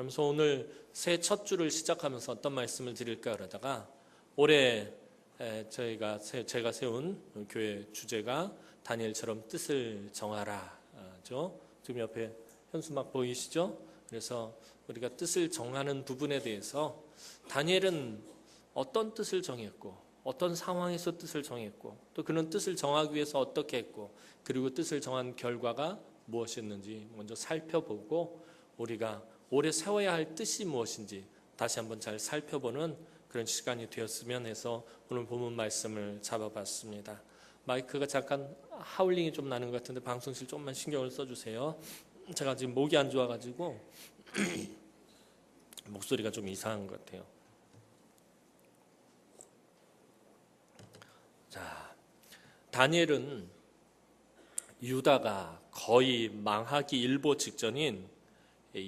그러면서 오늘 새해 첫 주를 시작하면서 어떤 말씀을 드릴까 그러다가 올해 제가 세운 교회 주제가 다니엘처럼 뜻을 정하라죠. 지금 옆에 현수막 보이시죠? 그래서 우리가 뜻을 정하는 부분에 대해서 다니엘은 어떤 뜻을 정했고 어떤 상황에서 뜻을 정했고 또 그는 뜻을 정하기 위해서 어떻게 했고 그리고 뜻을 정한 결과가 무엇이었는지 먼저 살펴보고 우리가 올해 세워야 할 뜻이 무엇인지 다시 한번 잘 살펴보는 그런 시간이 되었으면 해서 오늘 본문 말씀을 잡아봤습니다. 마이크가 잠깐 하울링이 좀 나는 것 같은데 방송실 조금만 신경을 써주세요. 제가 지금 목이 안 좋아가지고 목소리가 좀 이상한 것 같아요. 자, 다니엘은 유다가 거의 망하기 일보 직전인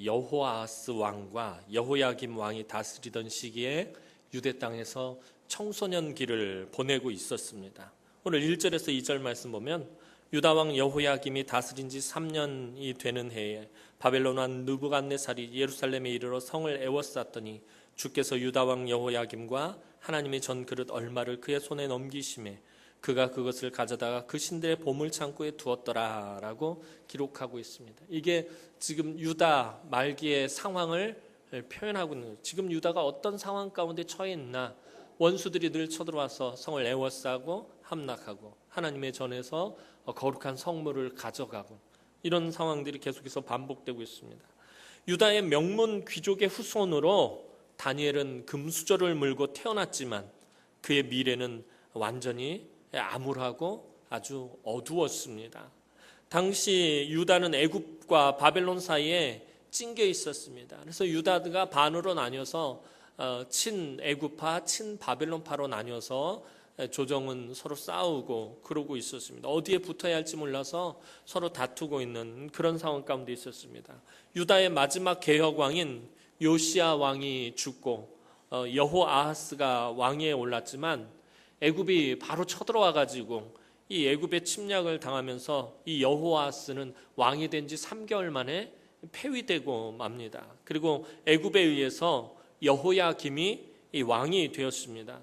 여호아스 왕과 여호야김 왕이 다스리던 시기에 유대 땅에서 청소년기를 보내고 있었습니다. 오늘 1절에서 2절 말씀 보면 유다 왕 여호야김이 다스린 지 3년이 되는 해에 바벨론 왕 느부갓네살이 예루살렘에 이르러 성을 에워쌌더니 주께서 유다 왕 여호야김과 하나님의 전 그릇 얼마를 그의 손에 넘기심에 그가 그것을 가져다가 그 신들의 보물 창고에 두었더라라고 기록하고 있습니다. 이게 지금 유다 말기의 상황을 표현하고 있는 거예요. 지금 유다가 어떤 상황 가운데 처해 있나? 원수들이 늘 쳐들어와서 성을 에워싸고 함락하고 하나님의 전에서 거룩한 성물을 가져가고 이런 상황들이 계속해서 반복되고 있습니다. 유다의 명문 귀족의 후손으로 다니엘은 금수저를 물고 태어났지만 그의 미래는 완전히 암울하고 아주 어두웠습니다. 당시 유다는 애굽과 바벨론 사이에 찡겨 있었습니다. 그래서 유다가 반으로 나뉘어서 친애굽파, 친바벨론파로 나뉘어서 조정은 서로 싸우고 그러고 있었습니다. 어디에 붙어야 할지 몰라서 서로 다투고 있는 그런 상황 가운데 있었습니다. 유다의 마지막 개혁왕인 요시야 왕이 죽고 여호아하스가 왕위에 올랐지만 애굽이 바로 쳐들어와 가지고 이 애굽의 침략을 당하면서 이 여호아하스는 왕이 된 지 3개월 만에 폐위되고 맙니다. 그리고 애굽에 의해서 여호야김이 이 왕이 되었습니다.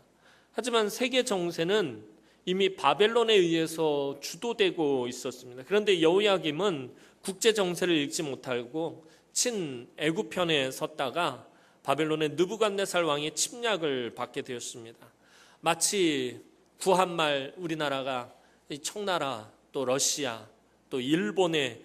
하지만 세계 정세는 이미 바벨론에 의해서 주도되고 있었습니다. 그런데 여호야김은 국제 정세를 읽지 못하고 친애굽 편에 섰다가 바벨론의 느부갓네살 왕의 침략을 받게 되었습니다. 마치 구한말 우리나라가 청나라 또 러시아 또 일본의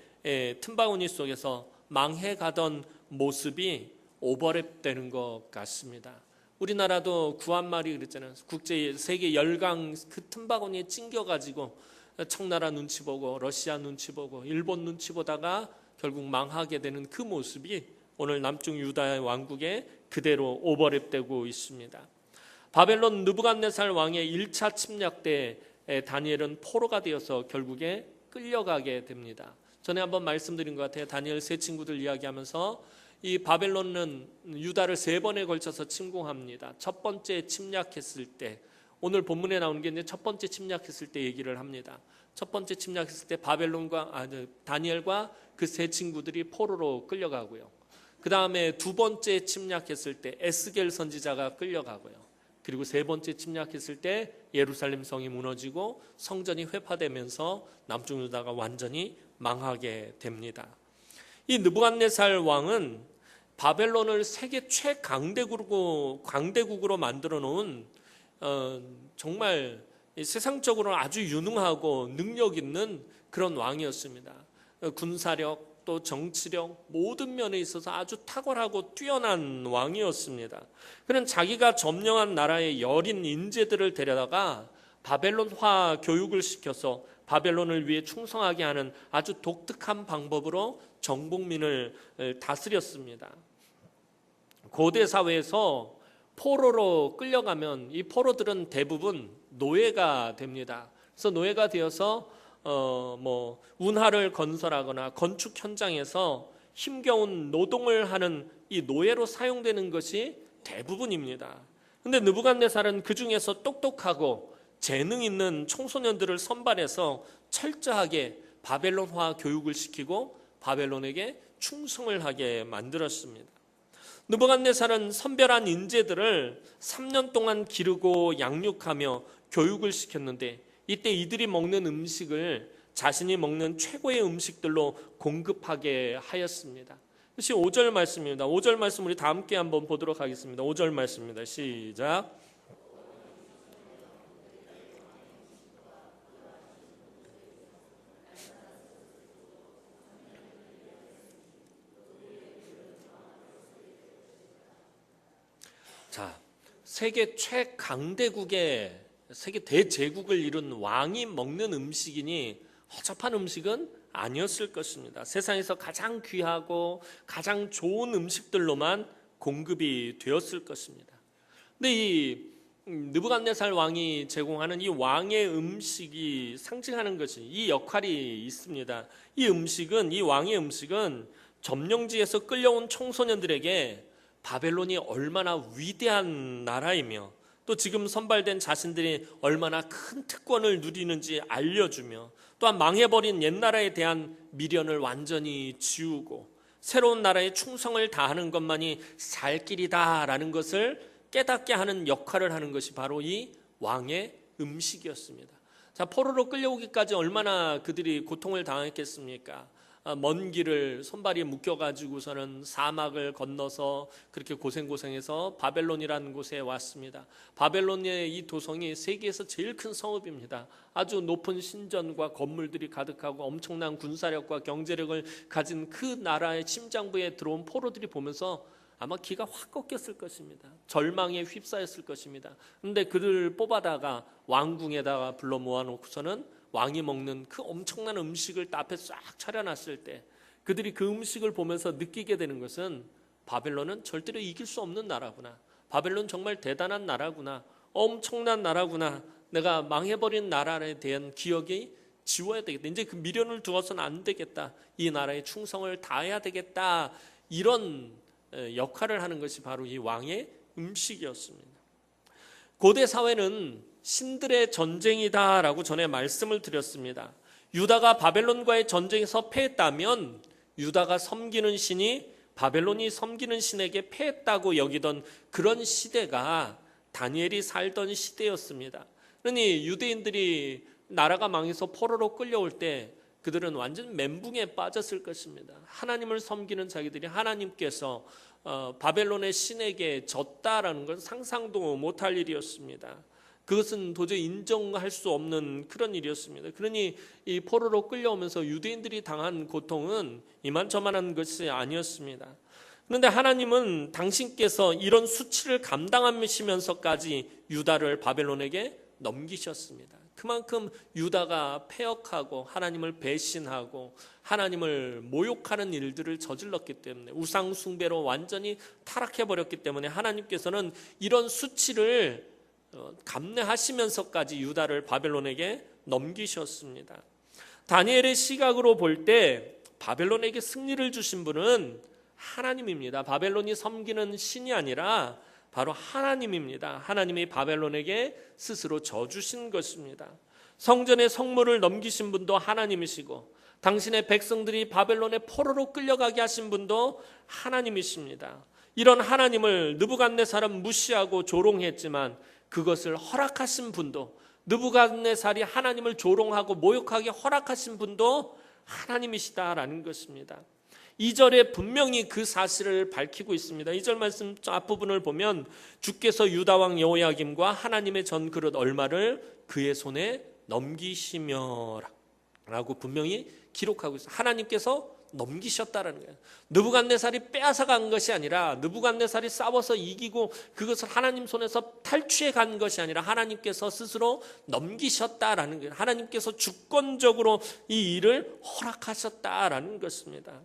틈바구니 속에서 망해가던 모습이 오버랩되는 것 같습니다. 우리나라도 구한말이 그랬잖아요. 국제 세계 열강 그 틈바구니에 찡겨가지고 청나라 눈치 보고 러시아 눈치 보고 일본 눈치 보다가 결국 망하게 되는 그 모습이 오늘 남쪽 유다의 왕국에 그대로 오버랩되고 있습니다. 바벨론 느부갓네살 왕의 1차 침략 때 다니엘은 포로가 되어서 결국에 끌려가게 됩니다. 전에 한번 말씀드린 것 같아요. 다니엘 세 친구들 이야기하면서 이 바벨론은 유다를 3번에 걸쳐서 침공합니다. 첫 번째 침략했을 때 오늘 본문에 나오는 게 이제 첫 번째 침략했을 때 얘기를 합니다. 첫 번째 침략했을 때 다니엘과 그 세 친구들이 포로로 끌려가고요. 그 다음에 두 번째 침략했을 때 에스겔 선지자가 끌려가고요. 그리고 세 번째 침략했을 때 예루살렘 성이 무너지고 성전이 회파되면서 남쪽 유다가 완전히 망하게 됩니다. 이 느부갓네살 왕은 바벨론을 세계 최강대국으로 만들어 놓은 정말 세상적으로 아주 유능하고 능력 있는 그런 왕이었습니다. 군사력 또 정치력 모든 면에 있어서 아주 탁월하고 뛰어난 왕이었습니다. 그는 자기가 점령한 나라의 여린 인재들을 데려다가 바벨론화 교육을 시켜서 바벨론을 위해 충성하게 하는 아주 독특한 방법으로 정복민을 다스렸습니다. 고대 사회에서 포로로 끌려가면 이 포로들은 대부분 노예가 됩니다. 그래서 노예가 되어서 운하를 건설하거나 건축 현장에서 힘겨운 노동을 하는 이 노예로 사용되는 것이 대부분입니다. 그런데 느부갓네살은 그 중에서 똑똑하고 재능 있는 청소년들을 선발해서 철저하게 바벨론화 교육을 시키고 바벨론에게 충성을 하게 만들었습니다. 느부갓네살은 선별한 인재들을 3년 동안 기르고 양육하며 교육을 시켰는데 이때 이들이 먹는 음식을 자신이 먹는 최고의 음식들로 공급하게 하였습니다. 그것이 5절 말씀입니다. 5절 말씀 우리 다 함께 한번 보도록 하겠습니다. 5절 말씀입니다. 시작. 자, 세계 최강대국의 세계 대제국을 이룬 왕이 먹는 음식이니 허접한 음식은 아니었을 것입니다. 세상에서 가장 귀하고 가장 좋은 음식들로만 공급이 되었을 것입니다. 근데 이 느부갓네살 왕이 제공하는 이 왕의 음식이 상징하는 것이 이 역할이 있습니다. 이 왕의 음식은 점령지에서 끌려온 청소년들에게 바벨론이 얼마나 위대한 나라이며 또 지금 선발된 자신들이 얼마나 큰 특권을 누리는지 알려주며 또한 망해버린 옛나라에 대한 미련을 완전히 지우고 새로운 나라에 충성을 다하는 것만이 살 길이다라는 것을 깨닫게 하는 역할을 하는 것이 바로 이 왕의 음식이었습니다. 자, 포로로 끌려오기까지 얼마나 그들이 고통을 당했겠습니까? 먼 길을 손발이 묶여가지고서는 사막을 건너서 그렇게 고생해서 바벨론이라는 곳에 왔습니다. 바벨론의 이 도성이 세계에서 제일 큰 성읍입니다. 아주 높은 신전과 건물들이 가득하고 엄청난 군사력과 경제력을 가진 그 나라의 심장부에 들어온 포로들이 보면서 아마 기가 확 꺾였을 것입니다. 절망에 휩싸였을 것입니다. 그런데 그들을 뽑아다가 왕궁에다가 불러 모아놓고서는 왕이 먹는 그 엄청난 음식을 앞에 싹 차려놨을 때 그들이 그 음식을 보면서 느끼게 되는 것은 바벨론은 절대로 이길 수 없는 나라구나. 바벨론 정말 대단한 나라구나. 엄청난 나라구나. 내가 망해버린 나라에 대한 기억이 지워야 되겠다. 이제 그 미련을 두어서는 안 되겠다. 이 나라에 충성을 다해야 되겠다. 이런 역할을 하는 것이 바로 이 왕의 음식이었습니다. 고대 사회는 신들의 전쟁이다라고 전에 말씀을 드렸습니다. 유다가 바벨론과의 전쟁에서 패했다면 유다가 섬기는 신이 바벨론이 섬기는 신에게 패했다고 여기던 그런 시대가 다니엘이 살던 시대였습니다. 그러니 유대인들이 나라가 망해서 포로로 끌려올 때 그들은 완전 멘붕에 빠졌을 것입니다. 하나님을 섬기는 자기들이 하나님께서 바벨론의 신에게 졌다라는 건 상상도 못할 일이었습니다. 그것은 도저히 인정할 수 없는 그런 일이었습니다. 그러니 이 포로로 끌려오면서 유대인들이 당한 고통은 이만저만한 것이 아니었습니다. 그런데 하나님은 당신께서 이런 수치를 감당하시면서까지 유다를 바벨론에게 넘기셨습니다. 그만큼 유다가 패역하고 하나님을 배신하고 하나님을 모욕하는 일들을 저질렀기 때문에 우상 숭배로 완전히 타락해버렸기 때문에 하나님께서는 이런 수치를 감내하시면서까지 유다를 바벨론에게 넘기셨습니다. 다니엘의 시각으로 볼 때 바벨론에게 승리를 주신 분은 하나님입니다. 바벨론이 섬기는 신이 아니라 바로 하나님입니다. 하나님이 바벨론에게 스스로 져주신 것입니다. 성전의 성물을 넘기신 분도 하나님이시고 당신의 백성들이 바벨론의 포로로 끌려가게 하신 분도 하나님이십니다. 이런 하나님을 느부갓네살은 무시하고 조롱했지만 그것을 허락하신 분도 느부갓네살이 하나님을 조롱하고 모욕하게 허락하신 분도 하나님이시다라는 것입니다. 2절에 분명히 그 사실을 밝히고 있습니다. 2절 말씀 앞부분을 보면 주께서 유다 왕 여호야김과 하나님의 전그릇 얼마를 그의 손에 넘기시며 라고 분명히 기록하고 있어요. 하나님께서 넘기셨다라는 거예요. 느부갓네살이 빼앗아간 것이 아니라 느부갓네살이 싸워서 이기고 그것을 하나님 손에서 탈취해 간 것이 아니라 하나님께서 스스로 넘기셨다라는 거예요. 하나님께서 주권적으로 이 일을 허락하셨다라는 것입니다.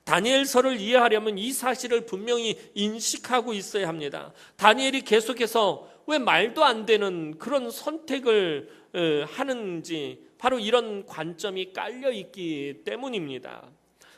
다니엘서를 이해하려면 이 사실을 분명히 인식하고 있어야 합니다. 다니엘이 계속해서 왜 말도 안 되는 그런 선택을 하는지 바로 이런 관점이 깔려 있기 때문입니다.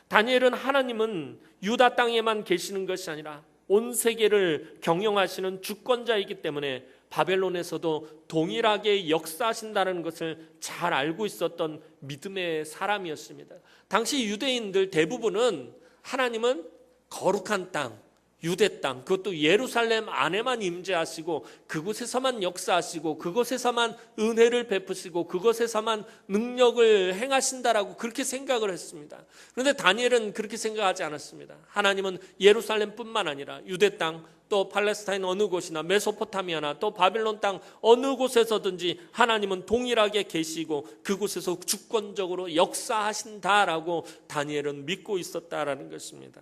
다니엘은 하나님은 유다 땅에만 계시는 것이 아니라 온 세계를 경영하시는 주권자이기 때문에 바벨론에서도 동일하게 역사하신다는 것을 잘 알고 있었던 믿음의 사람이었습니다. 당시 유대인들 대부분은 하나님은 거룩한 땅, 유대 땅, 그것도 예루살렘 안에만 임재하시고 그곳에서만 역사하시고 그곳에서만 은혜를 베푸시고 그곳에서만 능력을 행하신다라고 그렇게 생각을 했습니다. 그런데 다니엘은 그렇게 생각하지 않았습니다. 하나님은 예루살렘뿐만 아니라 유대 땅, 또 팔레스타인 어느 곳이나 메소포타미아나 또 바빌론 땅 어느 곳에서든지 하나님은 동일하게 계시고 그곳에서 주권적으로 역사하신다라고 다니엘은 믿고 있었다라는 것입니다.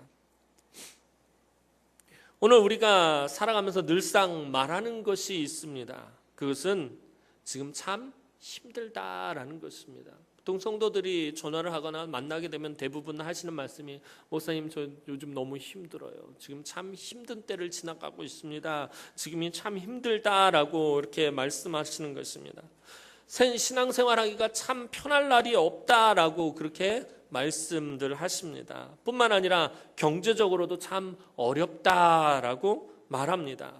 오늘 우리가 살아가면서 늘상 말하는 것이 있습니다. 그것은 지금 참 힘들다라는 것입니다. 보통 성도들이 전화를 하거나 만나게 되면 대부분 하시는 말씀이 목사님 저 요즘 너무 힘들어요. 지금 참 힘든 때를 지나가고 있습니다. 지금이 참 힘들다라고 이렇게 말씀하시는 것입니다. 신앙생활하기가 참 편할 날이 없다라고 그렇게 말씀들 하십니다. 뿐만 아니라 경제적으로도 참 어렵다라고 말합니다.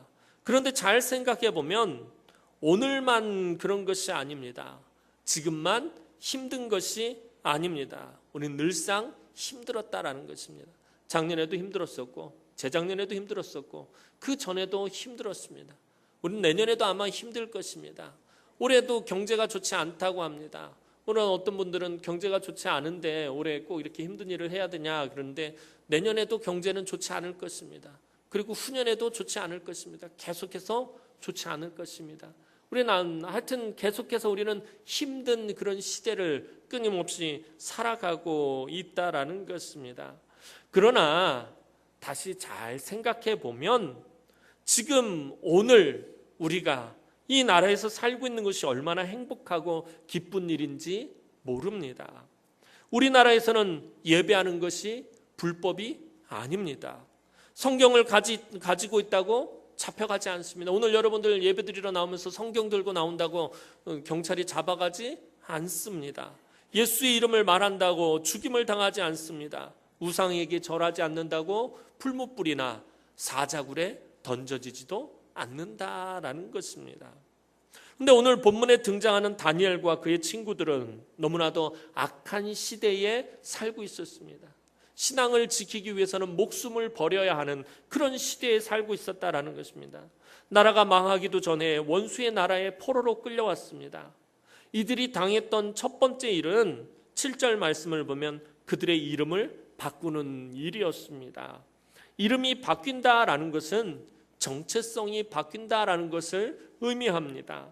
그런데 잘 생각해 보면 오늘만 그런 것이 아닙니다. 지금만 힘든 것이 아닙니다. 우리는 늘상 힘들었다라는 것입니다. 작년에도 힘들었었고 재작년에도 힘들었었고 그 전에도 힘들었습니다. 우리는 내년에도 아마 힘들 것입니다. 올해도 경제가 좋지 않다고 합니다. 오늘 어떤 분들은 경제가 좋지 않은데 올해 꼭 이렇게 힘든 일을 해야 되냐 그런데 내년에도 경제는 좋지 않을 것입니다. 그리고 후년에도 좋지 않을 것입니다. 계속해서 좋지 않을 것입니다. 우리는 하여튼 계속해서 우리는 힘든 그런 시대를 끊임없이 살아가고 있다라는 것입니다. 그러나 다시 잘 생각해 보면 지금 오늘 우리가 이 나라에서 살고 있는 것이 얼마나 행복하고 기쁜 일인지 모릅니다. 우리나라에서는 예배하는 것이 불법이 아닙니다. 성경을 가지고 있다고 잡혀가지 않습니다. 오늘 여러분들 예배드리러 나오면서 성경 들고 나온다고 경찰이 잡아가지 않습니다. 예수의 이름을 말한다고 죽임을 당하지 않습니다. 우상에게 절하지 않는다고 풀무불이나 사자굴에 던져지지도 않는다라는 것입니다. 그런데 오늘 본문에 등장하는 다니엘과 그의 친구들은 너무나도 악한 시대에 살고 있었습니다. 신앙을 지키기 위해서는 목숨을 버려야 하는 그런 시대에 살고 있었다라는 것입니다. 나라가 망하기도 전에 원수의 나라에 포로로 끌려왔습니다. 이들이 당했던 첫 번째 일은 7절 말씀을 보면 그들의 이름을 바꾸는 일이었습니다. 이름이 바뀐다라는 것은 정체성이 바뀐다라는 것을 의미합니다.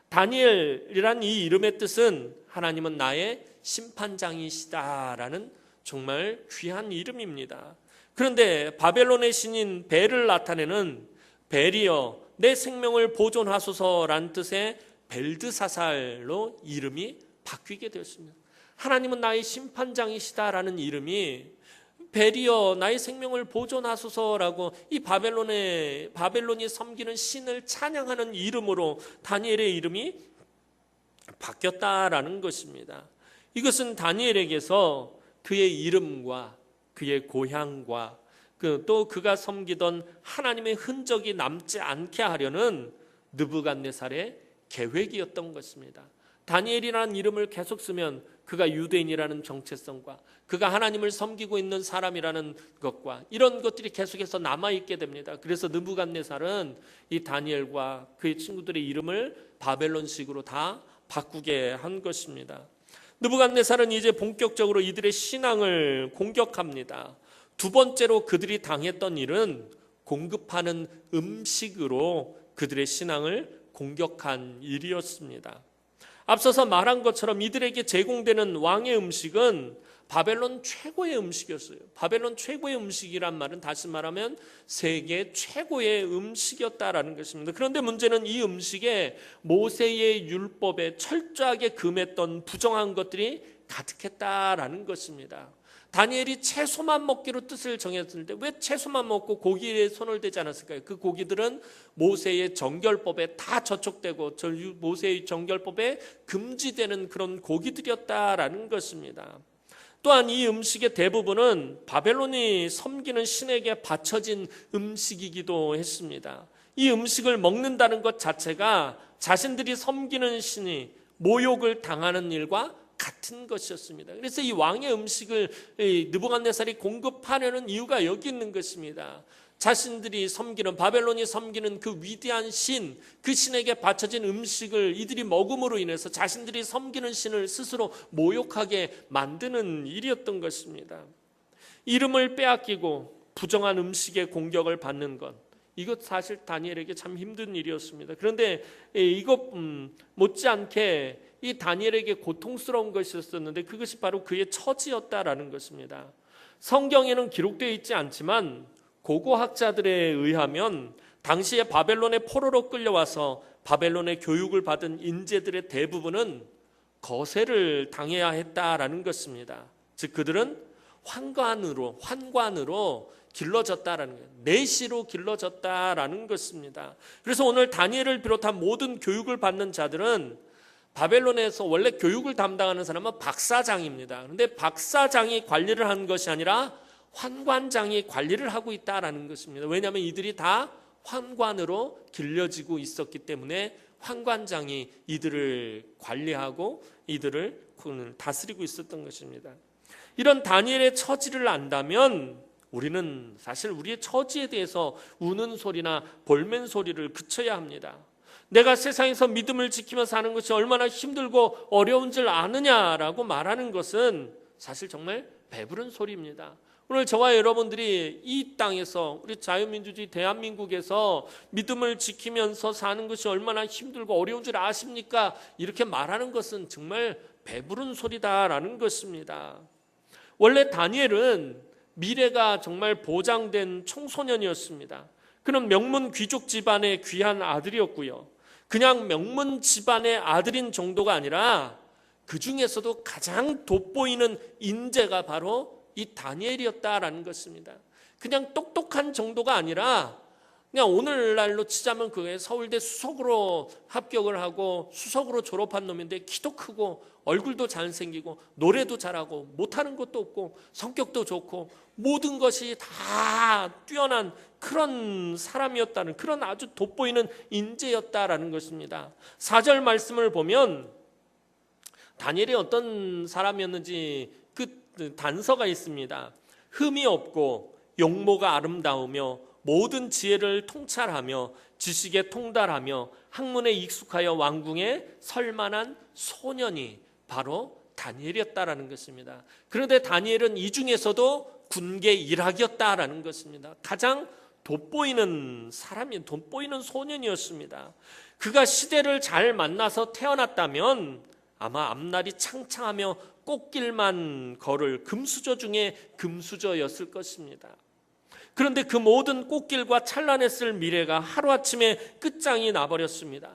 다니엘이란 이 이름의 뜻은 하나님은 나의 심판장이시다라는 정말 귀한 이름입니다. 그런데 바벨론의 신인 벨을 나타내는 벨이여 내 생명을 보존하소서란 뜻의 벨드사살로 이름이 바뀌게 되었습니다. 하나님은 나의 심판장이시다라는 이름이 벨이여 나의 생명을 보존하소서라고 이 바벨론이 섬기는 신을 찬양하는 이름으로 다니엘의 이름이 바뀌었다라는 것입니다. 이것은 다니엘에게서 그의 이름과 그의 고향과 또 그가 섬기던 하나님의 흔적이 남지 않게 하려는 느부갓네살의 계획이었던 것입니다. 다니엘이라는 이름을 계속 쓰면 그가 유대인이라는 정체성과 그가 하나님을 섬기고 있는 사람이라는 것과 이런 것들이 계속해서 남아있게 됩니다. 그래서 느부갓네살은 이 다니엘과 그의 친구들의 이름을 바벨론식으로 다 바꾸게 한 것입니다. 느부갓네살은 이제 본격적으로 이들의 신앙을 공격합니다. 두 번째로 그들이 당했던 일은 공급하는 음식으로 그들의 신앙을 공격한 일이었습니다. 앞서서 말한 것처럼 이들에게 제공되는 왕의 음식은 바벨론 최고의 음식이었어요. 바벨론 최고의 음식이란 말은 다시 말하면 세계 최고의 음식이었다라는 것입니다. 그런데 문제는 이 음식에 모세의 율법에 철저하게 금했던 부정한 것들이 가득했다라는 것입니다. 다니엘이 채소만 먹기로 뜻을 정했을 때 왜 채소만 먹고 고기에 손을 대지 않았을까요? 그 고기들은 모세의 정결법에 다 저촉되고 모세의 정결법에 금지되는 그런 고기들이었다라는 것입니다. 또한 이 음식의 대부분은 바벨론이 섬기는 신에게 바쳐진 음식이기도 했습니다. 이 음식을 먹는다는 것 자체가 자신들이 섬기는 신이 모욕을 당하는 일과 같은 것이었습니다. 그래서 이 왕의 음식을 느부갓네살이 공급하려는 이유가 여기 있는 것입니다. 자신들이 섬기는, 바벨론이 섬기는 그 위대한 신, 그 신에게 바쳐진 음식을 이들이 먹음으로 인해서 자신들이 섬기는 신을 스스로 모욕하게 만드는 일이었던 것입니다. 이름을 빼앗기고 부정한 음식의 공격을 받는 것, 이것 사실 다니엘에게 참 힘든 일이었습니다. 그런데 이것 못지않게 이 다니엘에게 고통스러운 것이었었는데 그것이 바로 그의 처지였다라는 것입니다. 성경에는 기록되어 있지 않지만 고고학자들에 의하면 당시에 바벨론의 포로로 끌려와서 바벨론의 교육을 받은 인재들의 대부분은 거세를 당해야 했다라는 것입니다. 즉 그들은 환관으로 길러졌다라는 거예요. 내시로 길러졌다라는 것입니다. 그래서 오늘 다니엘을 비롯한 모든 교육을 받는 자들은 바벨론에서 원래 교육을 담당하는 사람은 박사장입니다. 그런데 박사장이 관리를 한 것이 아니라 환관장이 관리를 하고 있다라는 것입니다. 왜냐하면 이들이 다 환관으로 길러지고 있었기 때문에 환관장이 이들을 관리하고 이들을 다스리고 있었던 것입니다. 이런 다니엘의 처지를 안다면 우리는 사실 우리의 처지에 대해서 우는 소리나 볼멘 소리를 그쳐야 합니다. 내가 세상에서 믿음을 지키며 사는 것이 얼마나 힘들고 어려운 줄 아느냐라고 말하는 것은 사실 정말 배부른 소리입니다. 오늘 저와 여러분들이 이 땅에서, 우리 자유민주주의 대한민국에서 믿음을 지키면서 사는 것이 얼마나 힘들고 어려운 줄 아십니까? 이렇게 말하는 것은 정말 배부른 소리다라는 것입니다. 원래 다니엘은 미래가 정말 보장된 청소년이었습니다. 그는 명문 귀족 집안의 귀한 아들이었고요. 그냥 명문 집안의 아들인 정도가 아니라 그 중에서도 가장 돋보이는 인재가 바로 이 다니엘이었다라는 것입니다. 그냥 똑똑한 정도가 아니라 그냥 오늘날로 치자면 그게 서울대 수석으로 합격을 하고 수석으로 졸업한 놈인데 키도 크고 얼굴도 잘생기고 노래도 잘하고 못하는 것도 없고 성격도 좋고 모든 것이 다 뛰어난 그런 사람이었다는, 그런 아주 돋보이는 인재였다라는 것입니다. 4절 말씀을 보면 다니엘이 어떤 사람이었는지 그 단서가 있습니다. 흠이 없고 용모가 아름다우며 모든 지혜를 통찰하며 지식에 통달하며 학문에 익숙하여 왕궁에 설만한 소년이 바로 다니엘이었다라는 것입니다. 그런데 다니엘은 이 중에서도 군계 일학이었다라는 것입니다. 가장 돋보이는 사람이, 돋보이는 소년이었습니다. 그가 시대를 잘 만나서 태어났다면 아마 앞날이 창창하며 꽃길만 걸을 금수저 중에 금수저였을 것입니다. 그런데 그 모든 꽃길과 찬란했을 미래가 하루아침에 끝장이 나버렸습니다.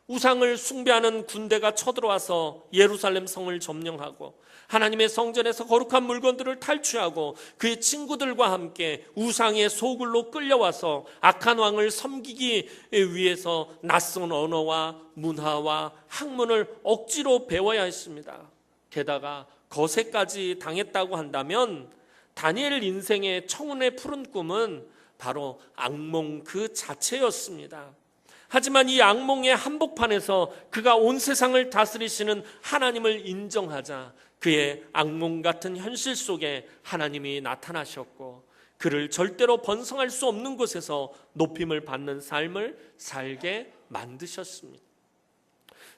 우상을 숭배하는 군대가 쳐들어와서 예루살렘 성을 점령하고 하나님의 성전에서 거룩한 물건들을 탈취하고 그의 친구들과 함께 우상의 소굴로 끌려와서 악한 왕을 섬기기 위해서 낯선 언어와 문화와 학문을 억지로 배워야 했습니다. 게다가 거세까지 당했다고 한다면 다니엘 인생의 청운의 푸른 꿈은 바로 악몽 그 자체였습니다. 하지만 이 악몽의 한복판에서 그가 온 세상을 다스리시는 하나님을 인정하자 그의 악몽 같은 현실 속에 하나님이 나타나셨고 그를 절대로 번성할 수 없는 곳에서 높임을 받는 삶을 살게 만드셨습니다.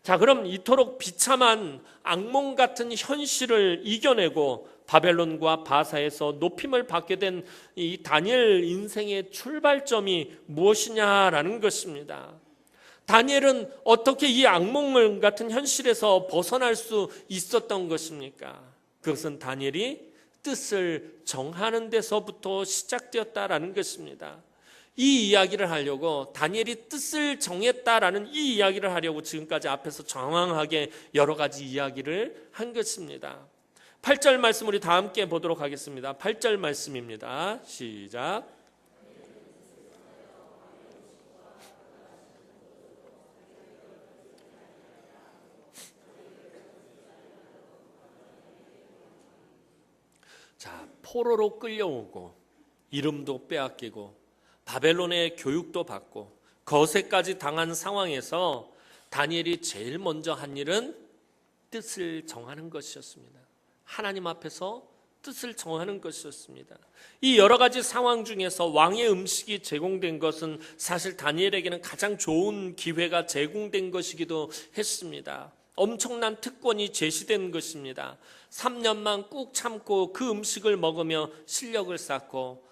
자, 그럼 이토록 비참한 악몽 같은 현실을 이겨내고 바벨론과 바사에서 높임을 받게 된 이 다니엘 인생의 출발점이 무엇이냐라는 것입니다. 다니엘은 어떻게 이 악몽 같은 현실에서 벗어날 수 있었던 것입니까? 그것은 다니엘이 뜻을 정하는 데서부터 시작되었다라는 것입니다. 이 이야기를 하려고, 다니엘이 뜻을 정했다라는 이 이야기를 하려고 지금까지 앞에서 장황하게 여러 가지 이야기를 한 것입니다. 8절 말씀 우리 다 함께 보도록 하겠습니다. 8절 말씀입니다. 시작. 자, 포로로 끌려오고 이름도 빼앗기고 바벨론의 교육도 받고 거세까지 당한 상황에서 다니엘이 제일 먼저 한 일은 뜻을 정하는 것이었습니다. 하나님 앞에서 뜻을 정하는 것이었습니다. 이 여러 가지 상황 중에서 왕의 음식이 제공된 것은 사실 다니엘에게는 가장 좋은 기회가 제공된 것이기도 했습니다. 엄청난 특권이 제시된 것입니다. 3년만 꾹 참고 그 음식을 먹으며 실력을 쌓고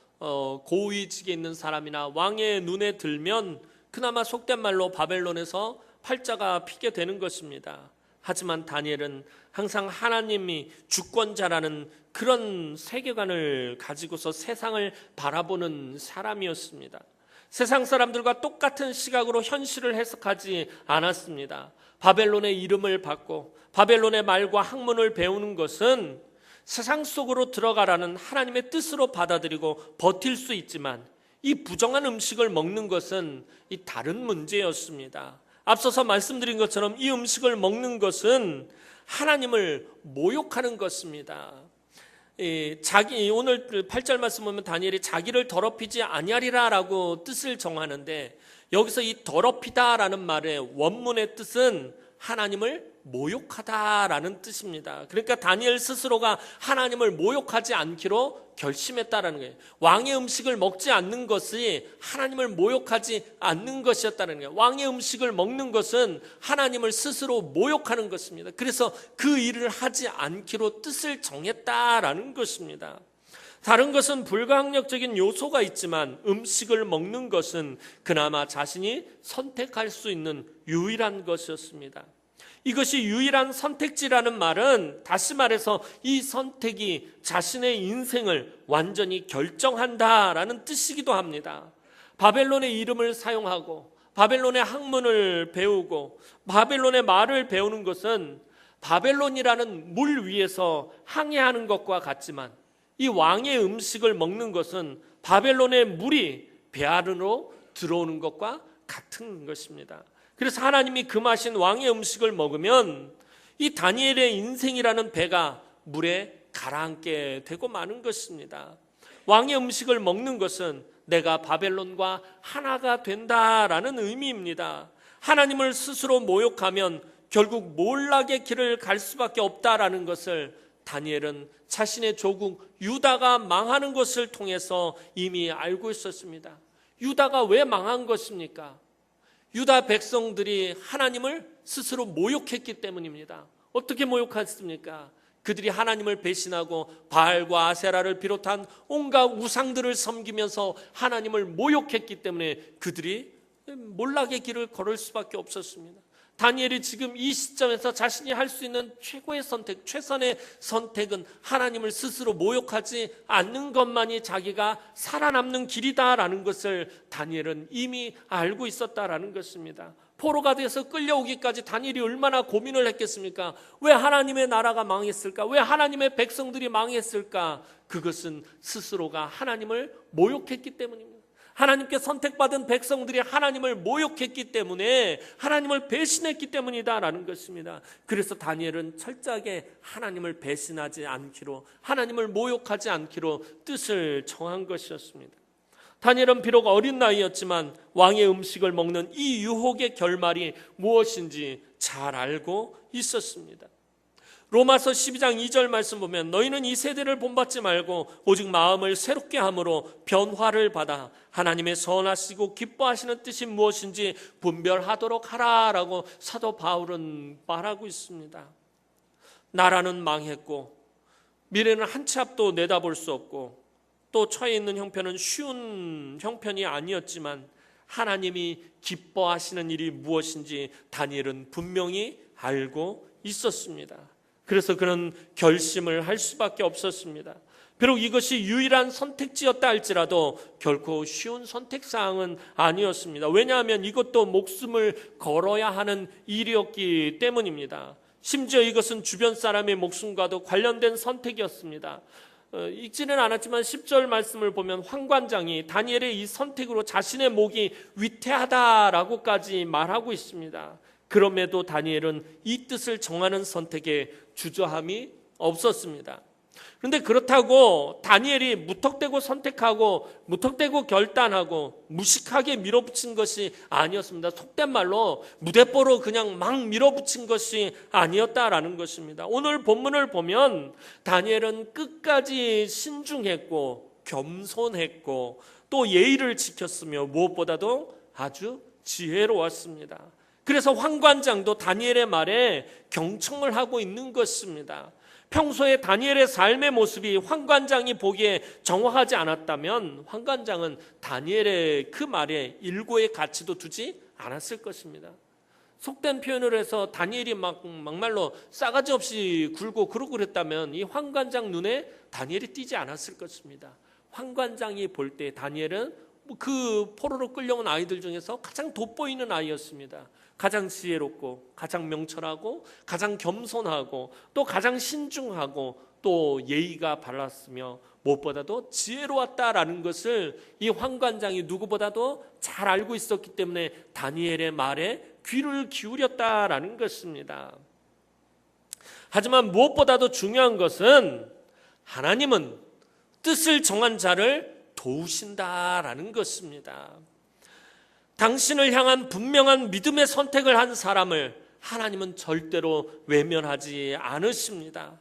고위직에 있는 사람이나 왕의 눈에 들면 그나마 속된 말로 바벨론에서 팔자가 피게 되는 것입니다. 하지만 다니엘은 항상 하나님이 주권자라는 그런 세계관을 가지고서 세상을 바라보는 사람이었습니다. 세상 사람들과 똑같은 시각으로 현실을 해석하지 않았습니다. 바벨론의 이름을 받고 바벨론의 말과 학문을 배우는 것은 세상 속으로 들어가라는 하나님의 뜻으로 받아들이고 버틸 수 있지만 이 부정한 음식을 먹는 것은 이 다른 문제였습니다. 앞서서 말씀드린 것처럼 이 음식을 먹는 것은 하나님을 모욕하는 것입니다. 오늘 8절 말씀 보면 다니엘이 자기를 더럽히지 아니하리라라고 뜻을 정하는데 여기서 이 더럽히다라는 말의 원문의 뜻은 하나님을 모욕하다라는 뜻입니다. 그러니까 다니엘 스스로가 하나님을 모욕하지 않기로 결심했다라는 거예요. 왕의 음식을 먹지 않는 것이 하나님을 모욕하지 않는 것이었다는 거예요. 왕의 음식을 먹는 것은 하나님을 스스로 모욕하는 것입니다. 그래서 그 일을 하지 않기로 뜻을 정했다라는 것입니다. 다른 것은 불가항력적인 요소가 있지만 음식을 먹는 것은 그나마 자신이 선택할 수 있는 유일한 것이었습니다. 이것이 유일한 선택지라는 말은 다시 말해서 이 선택이 자신의 인생을 완전히 결정한다라는 뜻이기도 합니다. 바벨론의 이름을 사용하고 바벨론의 학문을 배우고 바벨론의 말을 배우는 것은 바벨론이라는 물 위에서 항해하는 것과 같지만 이 왕의 음식을 먹는 것은 바벨론의 물이 배 안으로 들어오는 것과 같은 것입니다. 그래서 하나님이 금하신 왕의 음식을 먹으면 이 다니엘의 인생이라는 배가 물에 가라앉게 되고 마는 것입니다. 왕의 음식을 먹는 것은 내가 바벨론과 하나가 된다라는 의미입니다. 하나님을 스스로 모욕하면 결국 몰락의 길을 갈 수밖에 없다라는 것을 다니엘은 자신의 조국 유다가 망하는 것을 통해서 이미 알고 있었습니다. 유다가 왜 망한 것입니까? 유다 백성들이 하나님을 스스로 모욕했기 때문입니다. 어떻게 모욕했습니까? 그들이 하나님을 배신하고 바알과 아세라를 비롯한 온갖 우상들을 섬기면서 하나님을 모욕했기 때문에 그들이 몰락의 길을 걸을 수밖에 없었습니다. 다니엘이 지금 이 시점에서 자신이 할 수 있는 최고의 선택, 최선의 선택은 하나님을 스스로 모욕하지 않는 것만이 자기가 살아남는 길이다라는 것을 다니엘은 이미 알고 있었다라는 것입니다. 포로가 돼서 끌려오기까지 다니엘이 얼마나 고민을 했겠습니까? 왜 하나님의 나라가 망했을까? 왜 하나님의 백성들이 망했을까? 그것은 스스로가 하나님을 모욕했기 때문입니다. 하나님께 선택받은 백성들이 하나님을 모욕했기 때문에 하나님을 배신했기 때문이다라는 것입니다. 그래서 다니엘은 철저하게 하나님을 배신하지 않기로, 하나님을 모욕하지 않기로 뜻을 정한 것이었습니다. 다니엘은 비록 어린 나이였지만 왕의 음식을 먹는 이 유혹의 결말이 무엇인지 잘 알고 있었습니다. 로마서 12장 2절 말씀 보면 너희는 이 세대를 본받지 말고 오직 마음을 새롭게 함으로 변화를 받아 하나님의 선하시고 기뻐하시는 뜻이 무엇인지 분별하도록 하라라고 사도 바울은 말하고 있습니다. 나라는 망했고 미래는 한 치 앞도 내다볼 수 없고 또 처해 있는 형편은 쉬운 형편이 아니었지만 하나님이 기뻐하시는 일이 무엇인지 다니엘은 분명히 알고 있었습니다. 그래서 그는 결심을 할 수밖에 없었습니다. 비록 이것이 유일한 선택지였다 할지라도 결코 쉬운 선택사항은 아니었습니다. 왜냐하면 이것도 목숨을 걸어야 하는 일이었기 때문입니다. 심지어 이것은 주변 사람의 목숨과도 관련된 선택이었습니다. 읽지는 않았지만 10절 말씀을 보면 환관장이 다니엘의 이 선택으로 자신의 목이 위태하다라고까지 말하고 있습니다. 그럼에도 다니엘은 이 뜻을 정하는 선택에 주저함이 없었습니다. 그런데 그렇다고 다니엘이 무턱대고 선택하고 무턱대고 결단하고 무식하게 밀어붙인 것이 아니었습니다. 속된 말로 무대뽀로 그냥 막 밀어붙인 것이 아니었다라는 것입니다. 오늘 본문을 보면 다니엘은 끝까지 신중했고 겸손했고 또 예의를 지켰으며 무엇보다도 아주 지혜로웠습니다. 그래서 환관장도 다니엘의 말에 경청을 하고 있는 것입니다. 평소에 다니엘의 삶의 모습이 환관장이 보기에 정확하지 않았다면 환관장은 다니엘의 그 말에 일고의 가치도 두지 않았을 것입니다. 속된 표현을 해서 다니엘이 막말로 싸가지 없이 굴고 그러고 그랬다면 이 환관장 눈에 다니엘이 띄지 않았을 것입니다. 환관장이 볼 때 다니엘은 그 포로로 끌려온 아이들 중에서 가장 돋보이는 아이였습니다. 가장 지혜롭고 가장 명철하고 가장 겸손하고 또 가장 신중하고 또 예의가 발랐으며 무엇보다도 지혜로웠다라는 것을 이 환관장이 누구보다도 잘 알고 있었기 때문에 다니엘의 말에 귀를 기울였다라는 것입니다. 하지만 무엇보다도 중요한 것은 하나님은 뜻을 정한 자를 도우신다라는 것입니다. 당신을 향한 분명한 믿음의 선택을 한 사람을 하나님은 절대로 외면하지 않으십니다.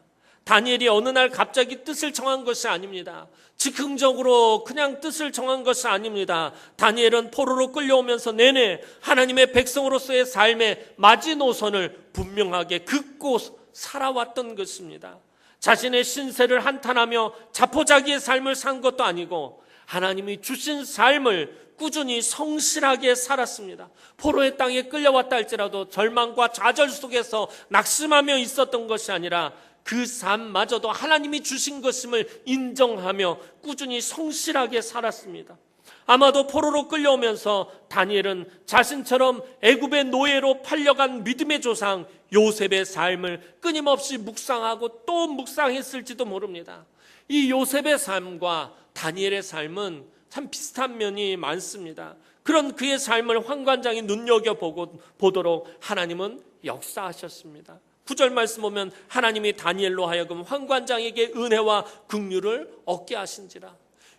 다니엘이 어느 날 갑자기 뜻을 정한 것이 아닙니다. 즉흥적으로 그냥 뜻을 정한 것이 아닙니다. 다니엘은 포로로 끌려오면서 내내 하나님의 백성으로서의 삶의 마지노선을 분명하게 긋고 살아왔던 것입니다. 자신의 신세를 한탄하며 자포자기의 삶을 산 것도 아니고 하나님이 주신 삶을 꾸준히 성실하게 살았습니다. 포로의 땅에 끌려왔다 할지라도 절망과 좌절 속에서 낙심하며 있었던 것이 아니라 그 삶마저도 하나님이 주신 것임을 인정하며 꾸준히 성실하게 살았습니다. 아마도 포로로 끌려오면서 다니엘은 자신처럼 애굽의 노예로 팔려간 믿음의 조상 요셉의 삶을 끊임없이 묵상하고 또 묵상했을지도 모릅니다. 이 요셉의 삶과 다니엘의 삶은 참 비슷한 면이 많습니다. 그런 그의 삶을 환관장이 눈여겨보도록 하나님은 역사하셨습니다. 9절 말씀 보면 하나님이 다니엘로 하여금 환관장에게 은혜와 긍휼을 얻게 하신지라.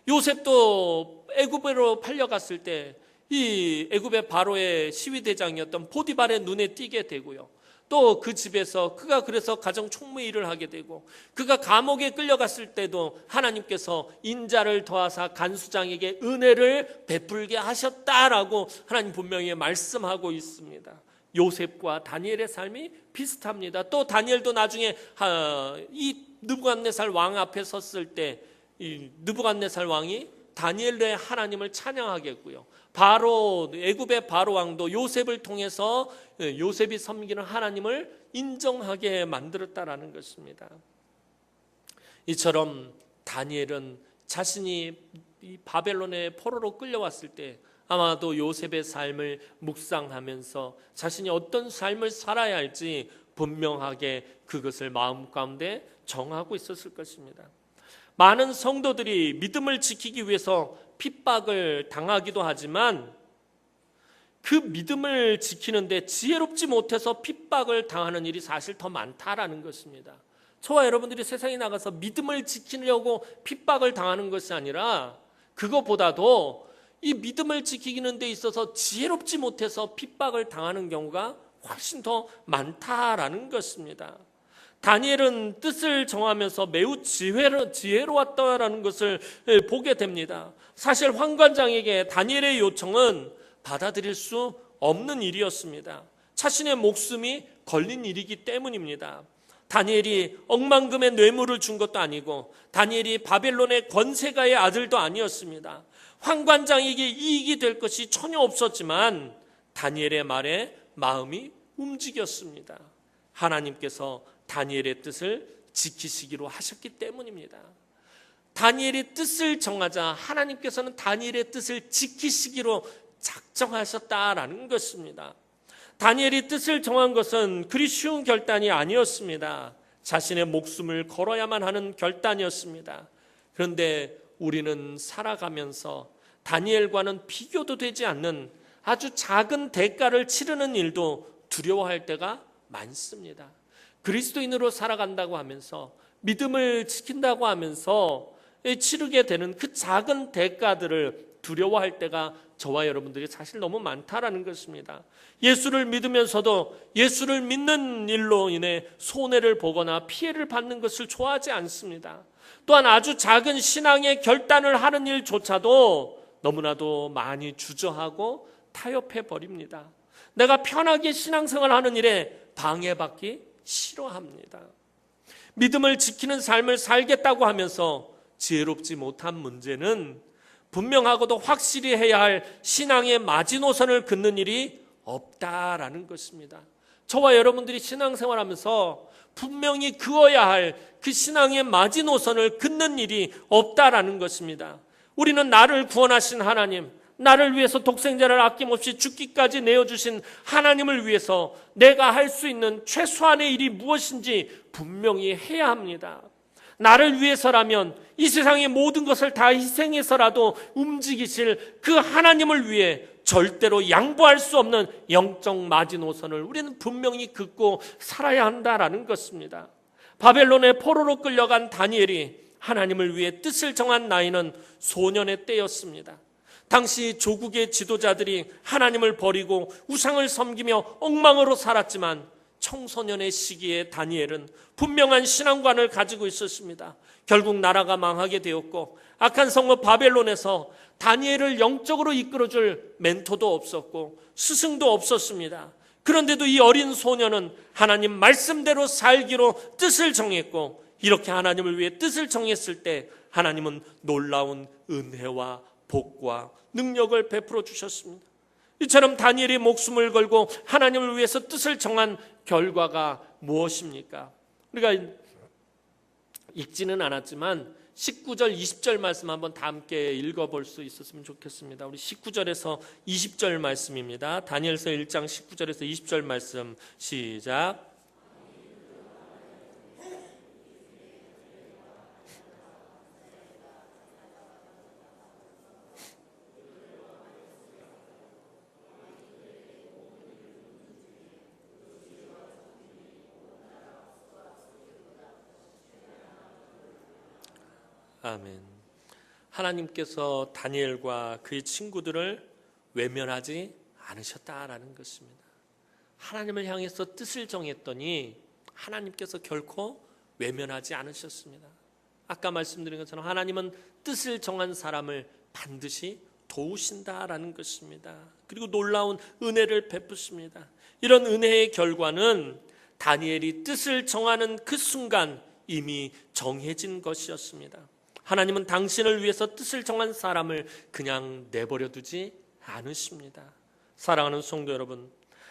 요셉도 애굽으로 팔려갔을 때 이 애굽의 바로의 시위대장이었던 포디발의 눈에 띄게 되고요. 또 그 집에서 그가 그래서 가정 총무 일을 하게 되고 그가 감옥에 끌려갔을 때도 하나님께서 인자를 더하사 간수장에게 은혜를 베풀게 하셨다라고 하나님 분명히 말씀하고 있습니다. 요셉과 다니엘의 삶이 비슷합니다. 또 다니엘도 나중에 이 느부갓네살 왕 앞에 섰을 때 이 느부갓네살 왕이 다니엘의 하나님을 찬양하겠고요. 바로 애굽의 바로 왕도 요셉을 통해서 요셉이 섬기는 하나님을 인정하게 만들었다라는 것입니다. 이처럼 다니엘은 자신이 이 바벨론의 포로로 끌려왔을 때 아마도 요셉의 삶을 묵상하면서 자신이 어떤 삶을 살아야 할지 분명하게 그것을 마음 가운데 정하고 있었을 것입니다. 많은 성도들이 믿음을 지키기 위해서 핍박을 당하기도 하지만 그 믿음을 지키는데 지혜롭지 못해서 핍박을 당하는 일이 사실 더 많다라는 것입니다. 저와 여러분들이 세상에 나가서 믿음을 지키려고 핍박을 당하는 것이 아니라 그것보다도 이 믿음을 지키는 데 있어서 지혜롭지 못해서 핍박을 당하는 경우가 훨씬 더 많다라는 것입니다. 다니엘은 뜻을 정하면서 매우 지혜로웠다라는 것을 보게 됩니다. 사실 환관장에게 다니엘의 요청은 받아들일 수 없는 일이었습니다. 자신의 목숨이 걸린 일이기 때문입니다. 다니엘이 억만금의 뇌물을 준 것도 아니고 다니엘이 바벨론의 권세가의 아들도 아니었습니다. 환관장에게 이익이 될 것이 전혀 없었지만 다니엘의 말에 마음이 움직였습니다. 하나님께서 다니엘의 뜻을 지키시기로 하셨기 때문입니다. 다니엘이 뜻을 정하자 하나님께서는 다니엘의 뜻을 지키시기로 작정하셨다라는 것입니다. 다니엘이 뜻을 정한 것은 그리 쉬운 결단이 아니었습니다. 자신의 목숨을 걸어야만 하는 결단이었습니다. 그런데 우리는 살아가면서 다니엘과는 비교도 되지 않는 아주 작은 대가를 치르는 일도 두려워할 때가 많습니다. 그리스도인으로 살아간다고 하면서 믿음을 지킨다고 하면서 치르게 되는 그 작은 대가들을 두려워할 때가 저와 여러분들이 사실 너무 많다라는 것입니다. 예수를 믿으면서도 예수를 믿는 일로 인해 손해를 보거나 피해를 받는 것을 좋아하지 않습니다. 또한 아주 작은 신앙의 결단을 하는 일조차도 너무나도 많이 주저하고 타협해 버립니다. 내가 편하게 신앙생활하는 일에 방해받기 싫어합니다. 믿음을 지키는 삶을 살겠다고 하면서 지혜롭지 못한 문제는 분명하고도 확실히 해야 할 신앙의 마지노선을 긋는 일이 없다라는 것입니다. 저와 여러분들이 신앙생활하면서 분명히 그어야 할 그 신앙의 마지노선을 긋는 일이 없다라는 것입니다. 우리는 나를 구원하신 하나님, 나를 위해서 독생자를 아낌없이 죽기까지 내어주신 하나님을 위해서 내가 할 수 있는 최소한의 일이 무엇인지 분명히 해야 합니다. 나를 위해서라면 이 세상의 모든 것을 다 희생해서라도 움직이실 그 하나님을 위해 절대로 양보할 수 없는 영적 마지노선을 우리는 분명히 긋고 살아야 한다라는 것입니다. 바벨론의 포로로 끌려간 다니엘이 하나님을 위해 뜻을 정한 나이는 소년의 때였습니다. 당시 조국의 지도자들이 하나님을 버리고 우상을 섬기며 엉망으로 살았지만 청소년의 시기에 다니엘은 분명한 신앙관을 가지고 있었습니다. 결국 나라가 망하게 되었고 악한 성읍 바벨론에서 다니엘을 영적으로 이끌어줄 멘토도 없었고 스승도 없었습니다. 그런데도 이 어린 소년은 하나님 말씀대로 살기로 뜻을 정했고 이렇게 하나님을 위해 뜻을 정했을 때 하나님은 놀라운 은혜와 복과 능력을 베풀어 주셨습니다. 이처럼 다니엘이 목숨을 걸고 하나님을 위해서 뜻을 정한 결과가 무엇입니까? 우리가 읽지는 않았지만 19절, 20절 말씀 한번 다 함께 읽어볼 수 있었으면 좋겠습니다. 우리 19절에서 20절 말씀입니다. 다니엘서 1장 19절에서 20절 말씀 시작. 아멘. 하나님께서 다니엘과 그의 친구들을 외면하지 않으셨다라는 것입니다. 하나님을 향해서 뜻을 정했더니 하나님께서 결코 외면하지 않으셨습니다. 아까 말씀드린 것처럼 하나님은 뜻을 정한 사람을 반드시 도우신다라는 것입니다. 그리고 놀라운 은혜를 베푸십니다. 이런 은혜의 결과는 다니엘이 뜻을 정하는 그 순간 이미 정해진 것이었습니다. 하나님은 당신을 위해서 뜻을 정한 사람을 그냥 내버려 두지 않으십니다. 사랑하는 성도 여러분,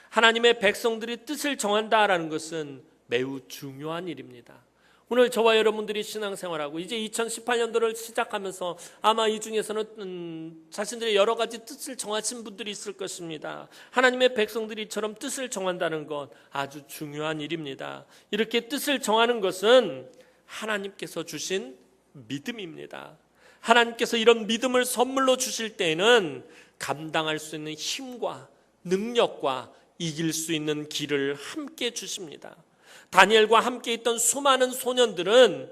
하나님의 백성들이 뜻을 정한다라는 것은 매우 중요한 일입니다. 오늘 저와 여러분들이 신앙생활하고 이제 2018년도를 시작하면서 아마 이 중에서는 자신들의 여러 가지 뜻을 정하신 분들이 있을 것입니다. 하나님의 백성들이 이처럼 뜻을 정한다는 것 아주 중요한 일입니다. 이렇게 뜻을 정하는 것은 하나님께서 주신 믿음입니다. 하나님께서 이런 믿음을 선물로 주실 때에는 감당할 수 있는 힘과 능력과 이길 수 있는 길을 함께 주십니다. 다니엘과 함께 있던 수많은 소년들은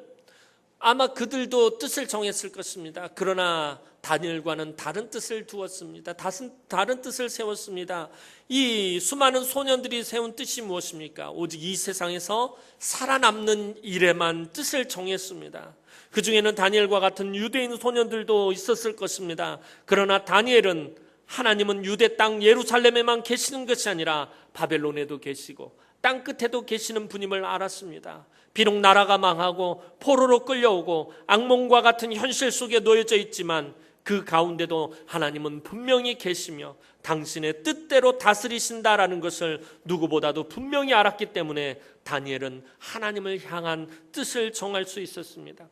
아마 그들도 뜻을 정했을 것입니다. 그러나 다니엘과는 다른 뜻을 두었습니다. 다른 뜻을 세웠습니다. 이 수많은 소년들이 세운 뜻이 무엇입니까? 오직 이 세상에서 살아남는 일에만 뜻을 정했습니다. 그 중에는 다니엘과 같은 유대인 소년들도 있었을 것입니다. 그러나 다니엘은 하나님은 유대 땅 예루살렘에만 계시는 것이 아니라 바벨론에도 계시고 땅 끝에도 계시는 분임을 알았습니다. 비록 나라가 망하고 포로로 끌려오고 악몽과 같은 현실 속에 놓여져 있지만 그 가운데도 하나님은 분명히 계시며 당신의 뜻대로 다스리신다라는 것을 누구보다도 분명히 알았기 때문에 다니엘은 하나님을 향한 뜻을 정할 수 있었습니다.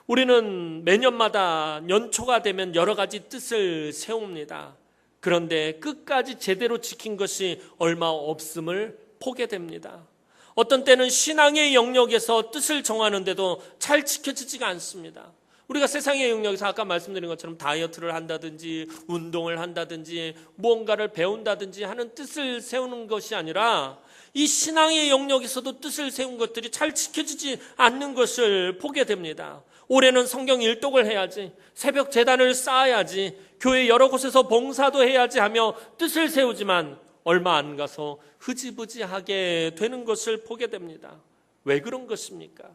우리는 매년마다 연초가 되면 여러 가지 뜻을 세웁니다. 그런데 끝까지 제대로 지킨 것이 얼마 없음을 보게 됩니다. 어떤 때는 신앙의 영역에서 뜻을 정하는데도 잘 지켜지지가 않습니다. 우리가 세상의 영역에서 아까 말씀드린 것처럼 다이어트를 한다든지 운동을 한다든지 무언가를 배운다든지 하는 뜻을 세우는 것이 아니라 이 신앙의 영역에서도 뜻을 세운 것들이 잘 지켜지지 않는 것을 보게 됩니다. 올해는 성경 일독을 해야지, 새벽 제단을 쌓아야지, 교회 여러 곳에서 봉사도 해야지 하며 뜻을 세우지만 얼마 안 가서 흐지부지하게 되는 것을 보게 됩니다. 왜 그런 것입니까?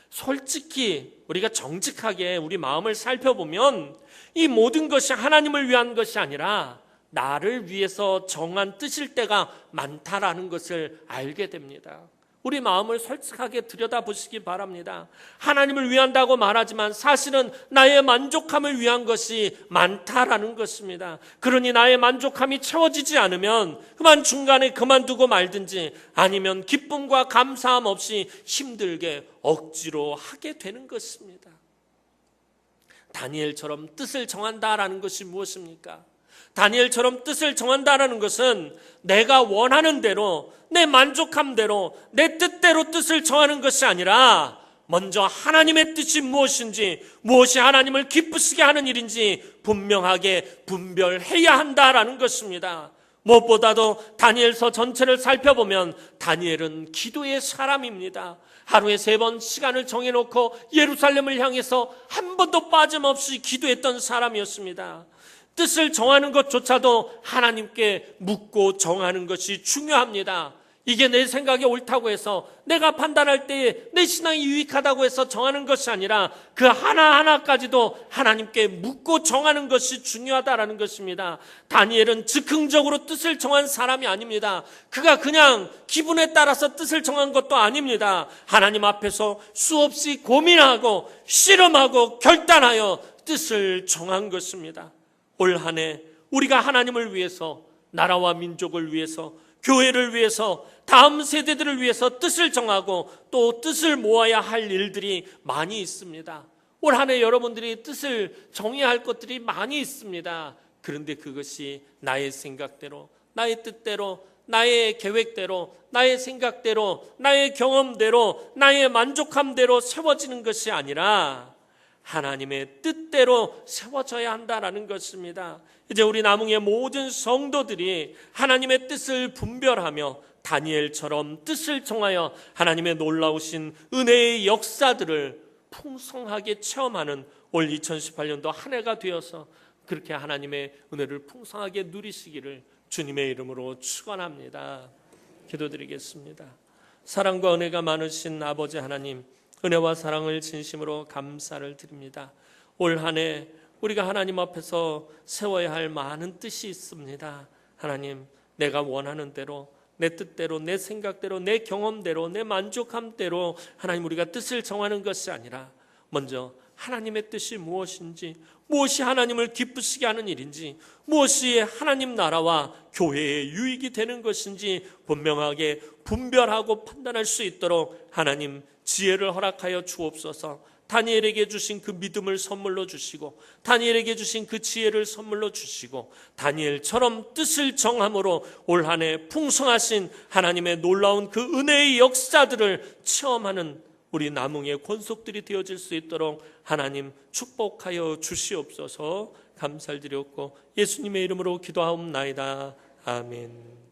솔직히 우리가 정직하게 우리 마음을 살펴보면 이 모든 것이 하나님을 위한 것이 아니라 나를 위해서 정한 뜻일 때가 많다라는 것을 알게 됩니다. 우리 마음을 솔직하게 들여다보시기 바랍니다. 하나님을 위한다고 말하지만 사실은 나의 만족함을 위한 것이 많다라는 것입니다. 그러니 나의 만족함이 채워지지 않으면 그만 중간에 그만두고 말든지 아니면 기쁨과 감사함 없이 힘들게 억지로 하게 되는 것입니다. 다니엘처럼 뜻을 정한다라는 것이 무엇입니까? 다니엘처럼 뜻을 정한다라는 것은 내가 원하는 대로, 내 만족함대로, 내 뜻대로 뜻을 정하는 것이 아니라 먼저 하나님의 뜻이 무엇인지, 무엇이 하나님을 기쁘시게 하는 일인지 분명하게 분별해야 한다라는 것입니다. 무엇보다도 다니엘서 전체를 살펴보면 다니엘은 기도의 사람입니다. 하루에 3번 시간을 정해놓고 예루살렘을 향해서 한 번도 빠짐없이 기도했던 사람이었습니다. 뜻을 정하는 것조차도 하나님께 묻고 정하는 것이 중요합니다. 이게 내 생각이 옳다고 해서, 내가 판단할 때에 내 신앙이 유익하다고 해서 정하는 것이 아니라 그 하나하나까지도 하나님께 묻고 정하는 것이 중요하다라는 것입니다. 다니엘은 즉흥적으로 뜻을 정한 사람이 아닙니다. 그가 그냥 기분에 따라서 뜻을 정한 것도 아닙니다. 하나님 앞에서 수없이 고민하고 씨름하고 결단하여 뜻을 정한 것입니다. 올 한 해 우리가 하나님을 위해서, 나라와 민족을 위해서, 교회를 위해서, 다음 세대들을 위해서 뜻을 정하고 또 뜻을 모아야 할 일들이 많이 있습니다. 올 한 해 여러분들이 뜻을 정해야 할 것들이 많이 있습니다. 그런데 그것이 나의 생각대로, 나의 뜻대로, 나의 계획대로, 나의 생각대로, 나의 경험대로, 나의 만족함대로 세워지는 것이 아니라 하나님의 뜻대로 세워져야 한다라는 것입니다. 이제 우리 남흥의 모든 성도들이 하나님의 뜻을 분별하며 다니엘처럼 뜻을 정하여 하나님의 놀라우신 은혜의 역사들을 풍성하게 체험하는 올 2018년도 한 해가 되어서 그렇게 하나님의 은혜를 풍성하게 누리시기를 주님의 이름으로 축원합니다. 기도드리겠습니다. 사랑과 은혜가 많으신 아버지 하나님, 은혜와 사랑을 진심으로 감사를 드립니다. 올 한 해 우리가 하나님 앞에서 세워야 할 많은 뜻이 있습니다. 하나님, 내가 원하는 대로, 내 뜻대로, 내 생각대로, 내 경험대로, 내 만족함대로 하나님 우리가 뜻을 정하는 것이 아니라 먼저 하나님의 뜻이 무엇인지, 무엇이 하나님을 기쁘시게 하는 일인지, 무엇이 하나님 나라와 교회의 유익이 되는 것인지 분명하게 분별하고 판단할 수 있도록 하나님 지혜를 허락하여 주옵소서. 다니엘에게 주신 그 믿음을 선물로 주시고, 다니엘에게 주신 그 지혜를 선물로 주시고, 다니엘처럼 뜻을 정함으로 올 한 해 풍성하신 하나님의 놀라운 그 은혜의 역사들을 체험하는 우리 남흥의 권속들이 되어질 수 있도록 하나님 축복하여 주시옵소서. 감사를 드렸고 예수님의 이름으로 기도하옵나이다. 아멘.